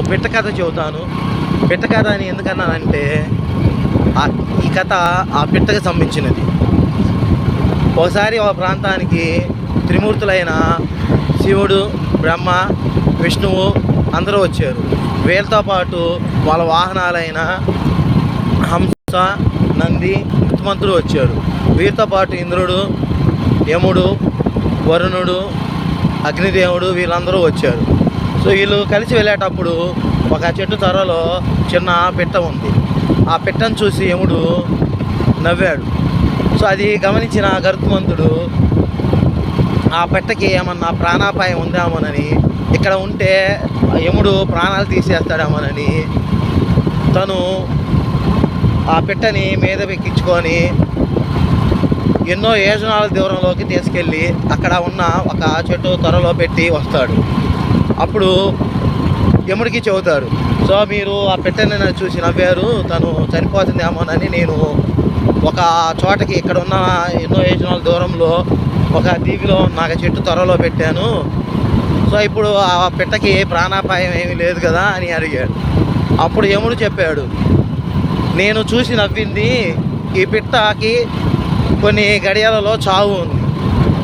పిట్ట కథ చెబుతాను. పిట్ట కథ అని ఎందుకన్నానంటే ఈ కథ ఆ పిట్టకు సంబంధించినది. ఒకసారి ఒక ప్రాంతానికి త్రిమూర్తులైన శివుడు, బ్రహ్మ, విష్ణువు అందరూ వచ్చారు. వీళ్ళతో పాటు వాళ్ళ వాహనాలైన హంస, నంది, మృత్యుమంతుడు వచ్చారు. వీరితో పాటు ఇంద్రుడు, యముడు, వరుణుడు, అగ్నిదేవుడు వీళ్ళందరూ వచ్చారు. సో వీళ్ళు కలిసి వెళ్ళేటప్పుడు ఒక చెట్టు త్వరలో చిన్న పిట్ట ఉంది. ఆ పిట్టను చూసి యముడు నవ్వాడు. సో అది గమనించిన గరుత్మంతుడు ఆ పిట్టకి ఏమన్నా ప్రాణాపాయం ఉందామోనని, ఇక్కడ ఉంటే యముడు ప్రాణాలు తీసేస్తాడేమోనని తను ఆ పిట్టని మీద ఎక్కించుకొని ఎన్నో యోజనాల దూరంలోకి తీసుకెళ్ళి అక్కడ ఉన్న ఒక చెట్టు త్వరలో పెట్టి వస్తాడు. అప్పుడు యముడికి చెబుతారు, సో మీరు ఆ పిట్టని చూసి నవ్వారు, తను చనిపోతుందేమోనని నేను ఒక చోటకి ఇక్కడ ఉన్న ఎన్నో యోజనాల దూరంలో ఒక దీవిలో నాకు చెట్టు త్వరలో పెట్టాను. సో ఇప్పుడు ఆ పిట్టకి ప్రాణాపాయం ఏమీ లేదు కదా అని అడిగాడు. అప్పుడు యముడు చెప్పాడు, నేను చూసి నవ్వింది ఈ పిట్టకి కొన్ని గడియలలో చావు ఉంది.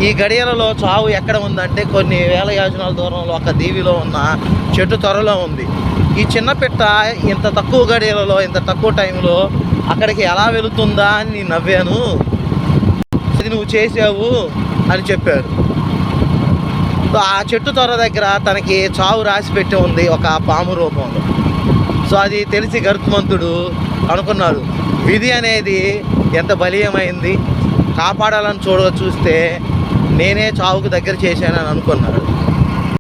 ఈ గడియలలో చావు ఎక్కడ ఉందంటే కొన్ని వేల యోజనాల దూరంలో ఒక దీవిలో ఉన్న చెట్టు త్వరలో ఉంది. ఈ చిన్న పిట్ట ఇంత తక్కువ గడియలలో ఇంత తక్కువ టైంలో అక్కడికి ఎలా వెళుతుందా అని నేను నవ్వాను, అది నువ్వు చేసావు అని చెప్పారు. సో ఆ చెట్టు త్వర దగ్గర తనకి చావు రాసి పెట్టి ఉంది ఒక పాము రూపంలో. సో అది తెలిసి గరుత్మంతుడు అనుకున్నాడు, విధి అనేది ఎంత బలీయమైంది, కాపాడాలని చూస్తే నేనే చావుకు దగ్గర చేశానని అనుకున్నాడు.